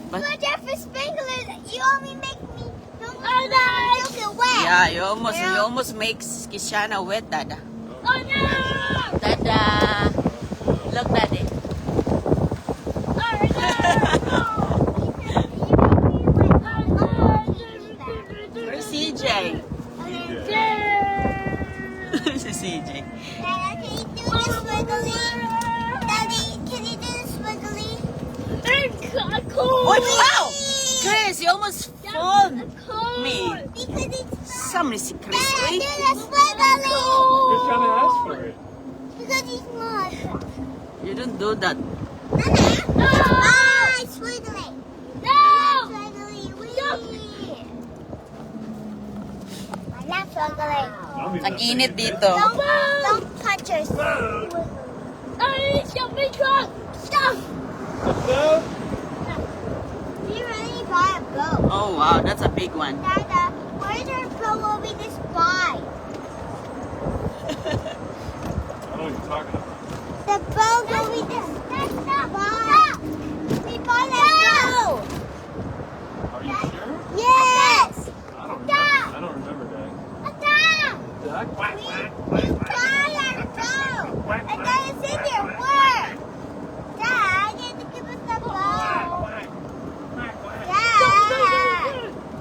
But for sprinklers, you only make me don't get wet. yeah, you almost make Kishana wet, Dada. Oh no! Dada. Look, Daddy. Where's CJ? Si CJ. Dada, can you do the swiggly? Daddy, can you do the swiggly? What? Wow! Chris, you almost fooled me. Because it's Somebody see Chris. Dada, Wait. do the swiggly. Christiana asked for it. Because he's smart. You don't do that. Ah, it's swiggly. No! Swiggly, wee. I love swiggly. Ang init dito. Don't touch us. Ay, stop me truck! Stop! So, We really buy a boat. Oh wow, that's a big one. Dada, where's our boat will we just buy? I don't know what you're talking about. The boat will we just buy? We buy that boat! Are you sure? Yes! I don't remember. I don't remember that. Duck? Quack, quack, We quack, quack. buy our boat! And then it's in your work! Dad, you have to give us the boat! Dad!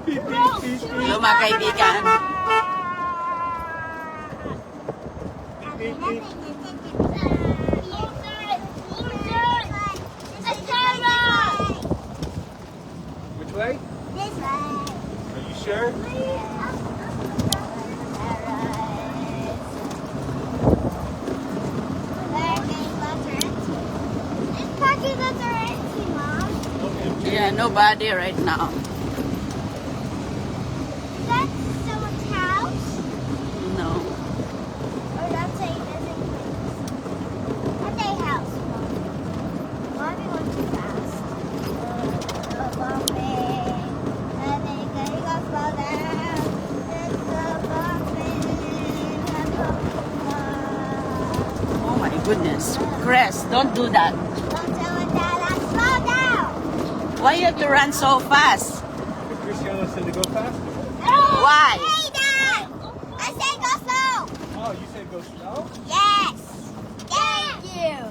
Beep, beep, beep, beep. Hello mga kaibigan. Which way? This way. Are you sure? Okay. Yeah, nobody right now. No. Oh my goodness. Chris, don't do that. Why you have to run so fast? Christiana said to go faster. Why? Hey, Dad! I said go slow! Oh, you said go slow? Yes! Thank you!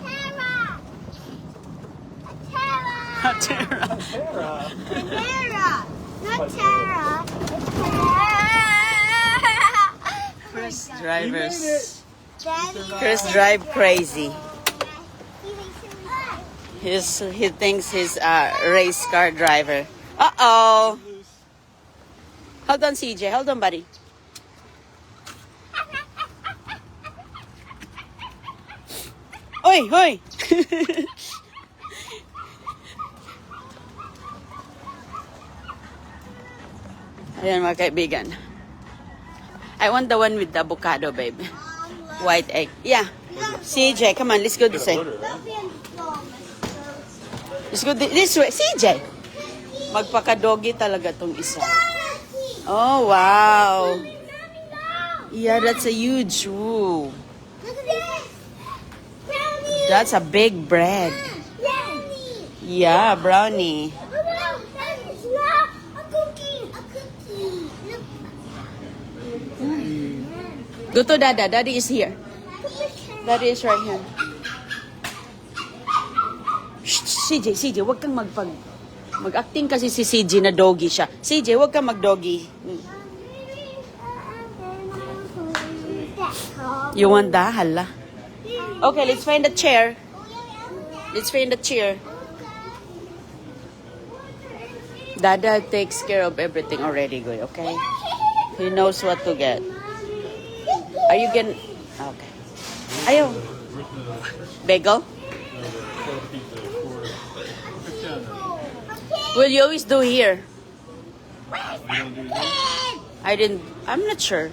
Tara! Tara. Sarah. Panera! Not Tara! It's Panera! Chris drivers. Daddy! Chris drive crazy. He thinks he's a race car driver. Uh-oh. Hold on, CJ. Hold on, buddy. Hoy, hoy. Ayan mga kaibigan. I want the one with the avocado, babe. White egg. Yeah. CJ, come on. Let's go this way. Let's go this way. CJ. Magpaka-doggy talaga tong isa. Oh, wow. Yeah, that's a huge. Ooh. That's a big bread. Yeah, brownie. Go to Dada. Daddy is here. Daddy is right here. Shh, CJ, wag kang mag-acting kasi si CJ na doggy siya. CJ, wag kang mag-doggy. You want that? Hala. Okay, let's find a chair. Let's find a chair. Dada takes care of everything already, Goy, okay? He knows what to get. Are you getting... Okay. Ayaw. Bagel? Well, you always do here. I'm not sure.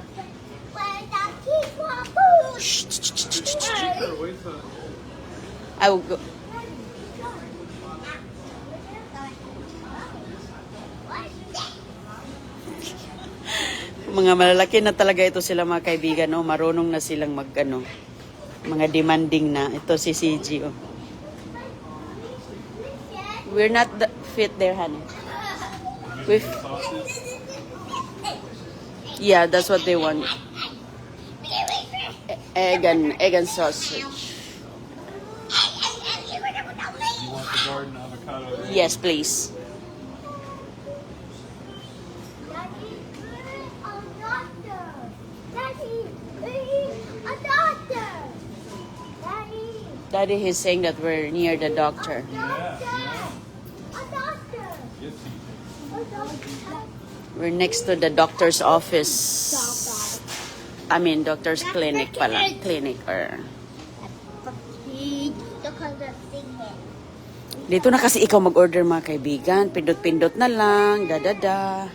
Shh, shh, shh, shh, shh, shh. I will go. Mga malalaki na talaga ito sila mga kaibigan, no? Marunong na silang mga demanding na. Ito si CG, oh. We're not fit there, honey. We Sauces. Yeah, that's what they want. Egg and sausage. You want the garden avocado? egg? Yes, please. Daddy is saying that we're near the doctor. Yeah. Yes, We're next to the doctor's office. I mean, doctor's clinic pala. Clinic or... Dito na kasi ikaw mag-order mga kaibigan. Pindot-pindot na lang. Da-da-da.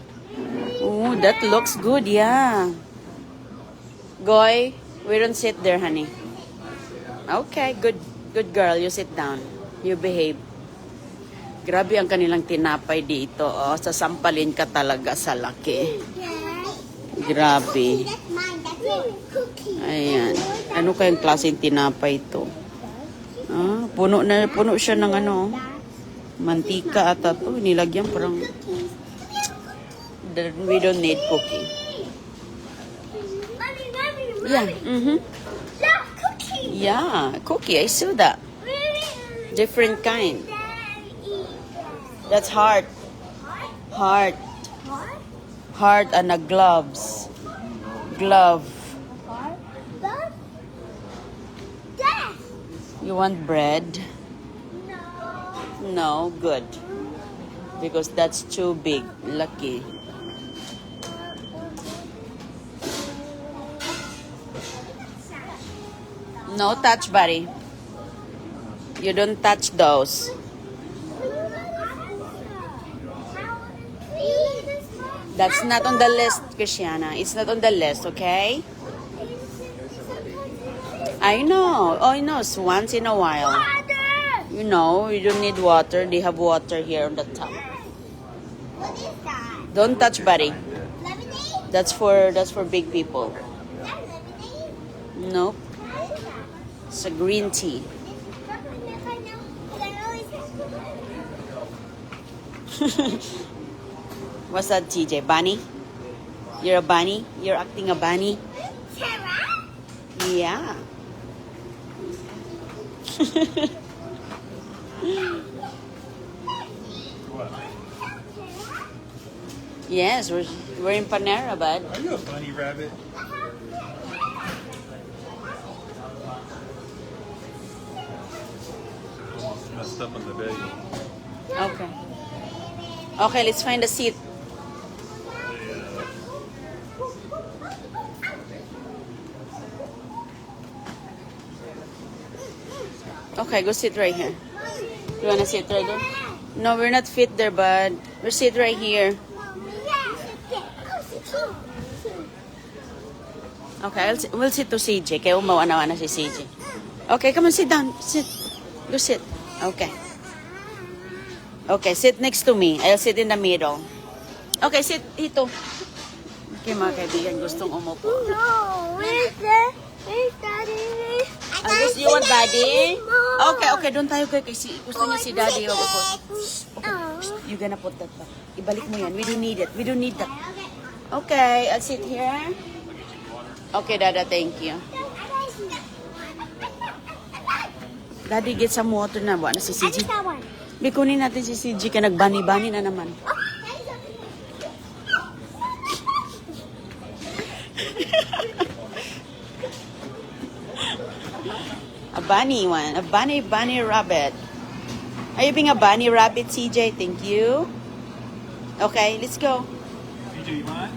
Oh, that looks good, yeah. Goy, we don't sit there, honey. Okay, good. Good girl, you sit down. You behave. Grabe ang kanilang tinapay dito. Oh, sasampalin ka talaga sa laki. Grabe. Ayan. Ano kayang klaseng tinapay ito? Ah, puno siya ng ano, mantika ata to. Nilagyan parang, we don't need cookie. Yeah. Yeah, cookie. I saw that. Different kind. That's heart. Heart. Heart and a gloves. Glove. You want bread? No, good. Because that's too big. Lucky. No touch, buddy. You don't touch those. That's not on the list, Christiana. It's not on the list, okay? I know. Oh, I know. So once in a while. You know, you don't need water. They have water here on the top. What is that? Don't touch, buddy. Lemonade? That's for big people. Is that lemonade? Nope. What is that? It's a green tea. What's that, TJ? Bunny? You're a bunny? You're acting a bunny? Sarah? Yeah. What? Yes, we're in Panera, bud. Are you a bunny rabbit? Almost messed up on the bagel. Okay. Okay, let's find a seat. Okay, go sit right here. You wanna sit right there? No, we're not fit there, bud. We'll sit right here. Okay, we'll sit to CJ. Kaya umawa na si CJ. Okay, come on, sit down. Sit. Go sit. Okay. Okay, sit next to me. I'll sit in the middle. Okay, sit dito. Okay, mga kaibigan, gustong umupo. No, where's Daddy? You want Daddy? Okay, doon tayo kay kasi gusto niya si Daddy. Okay, you gonna put that back. Ibalik mo yan. We don't need it. We don't need that. Okay, I'll sit here. Okay, Dada, thank you. Daddy, get some water na. Buwan na si CJ. Bikunin natin si CJ ka nagbani-bani na naman. A bunny one. A bunny rabbit. Are you being a bunny rabbit, CJ? Thank you. Okay, let's go. PJ, you mind?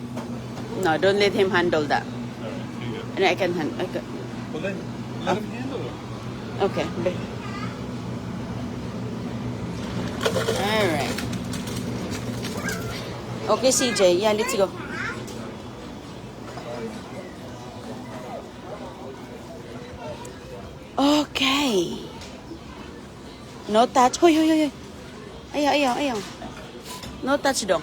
No, don't let him handle that. Alright, you go. And I can Well then, let him handle it. Okay. Alright. Okay, CJ. Yeah, let's go. Okay. No touch. Hoy. Ayaw. No touch dong.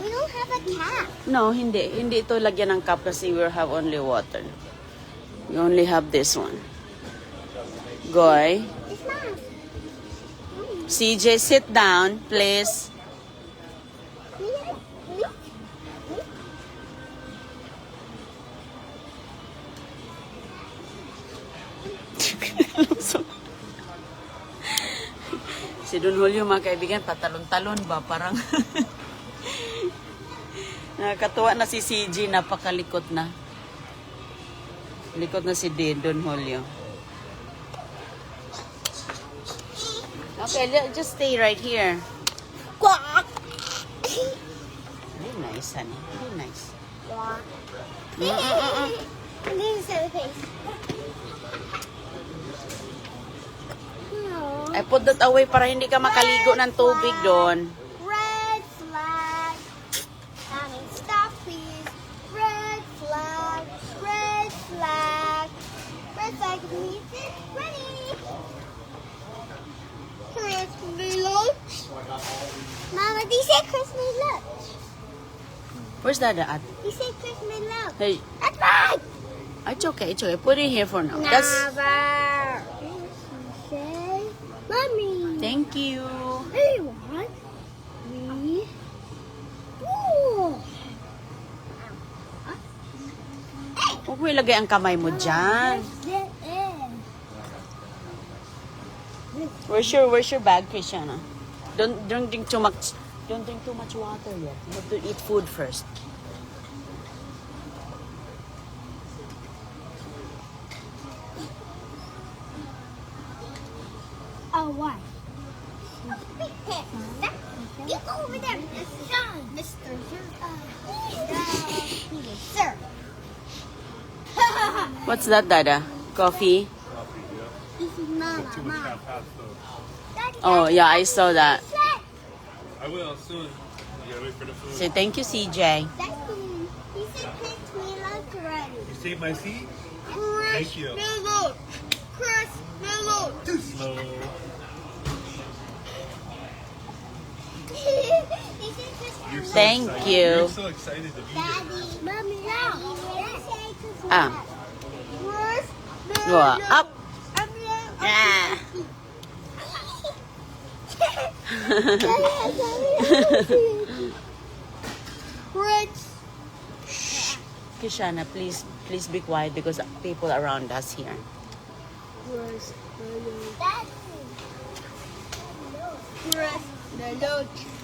We don't have a cap. No, hindi. Hindi ito lagyan ng cup kasi we have only water. You only have this one. Goy. It's not. CJ, sit down, please. Si Don Julio, mga kaibigan, patalon-talon ba? Parang nakakatuwa na si CJ, napakalikot na. Likot na si Don Julio. Okay, just stay right here. Very nice, honey. Very nice. I put that away para hindi ka makaligo ng tubig doon. Red flag. Stop, please. Red flag. Red flag. Red flag means it's ready. Christmas lunch. Mama, they say Christmas lunch. Where's Dada at? They say Christmas lunch. Hey, That's right. it's okay, it's okay. Put it here for now. That's, Never. Say, Mommy. thank you. Hey, what? Me? Ooh. Huwag mo ilagay ang kamay mo dyan. Get in. Where's your bag, Christiana? Don't drink too much. Don't drink too much water yet. You have to eat food first. Oh, why? You go over there, Mr. Sir. What's that, Dada? Coffee? This is Mama. Too much half though. Daddy, Oh, yeah, I saw that. I will soon. You gotta wait for the food. Say thank you, CJ. Daddy, he said pick me lunch already. You saved my seat? Chris Thank you. Miller. Chris Miller. Too slow. He said Chris You're so Thank excited. you. You're so excited to be here. Daddy, Mommy, now. Ah. Chris Go Miller. up. Ah. Kishana, please be quiet because people around us here.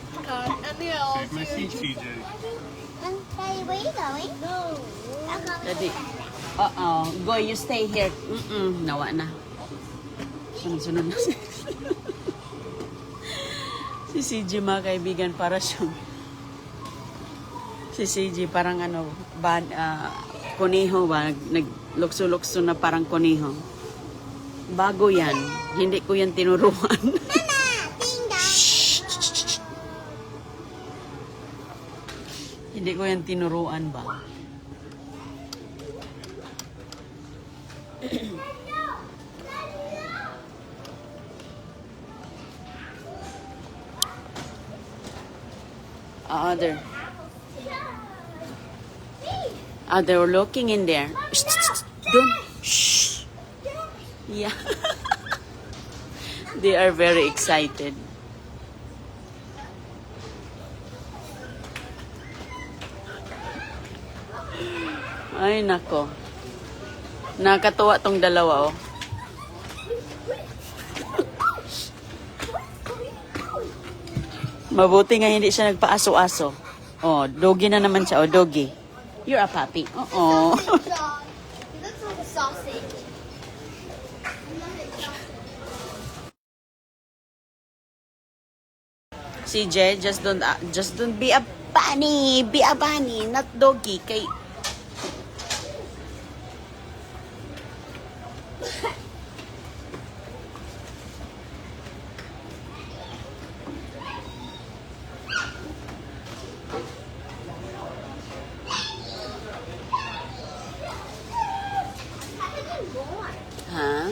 Save my seat, TJ. Daddy, where are you going? No. I'm going Daddy. Go, you stay here. Nawa na. Sunod na. Si CJ, mga kaibigan, para siyang si CJ parang kuniho ba? Naglukso-lukso na parang kuniho. Bago yan. Hindi ko yan tinuruan. Hindi ko yan tinuruan ba? They're looking in there. Don't. Shh. Yeah. They are very excited. Ay, nako. Nakatuwa tong dalawa, oh. Mabuti nga hindi siya nagpaaso-aso. Oh, doggy na naman siya. Oh, doggy. You're a puppy. Oh. He looks like a sausage. CJ, just don't be a bunny. Be a bunny, not doggy. Kay ha?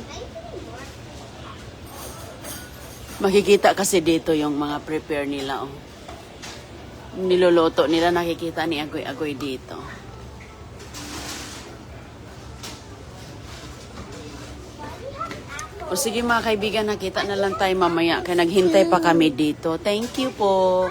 Makikita kasi dito yung mga prepare nila, oh. Niluluto nila, nakikita ni Agoy-Agoy dito. O sige mga kaibigan, nakita na lang tayo mamaya. Kaya naghintay pa kami dito. Thank you po.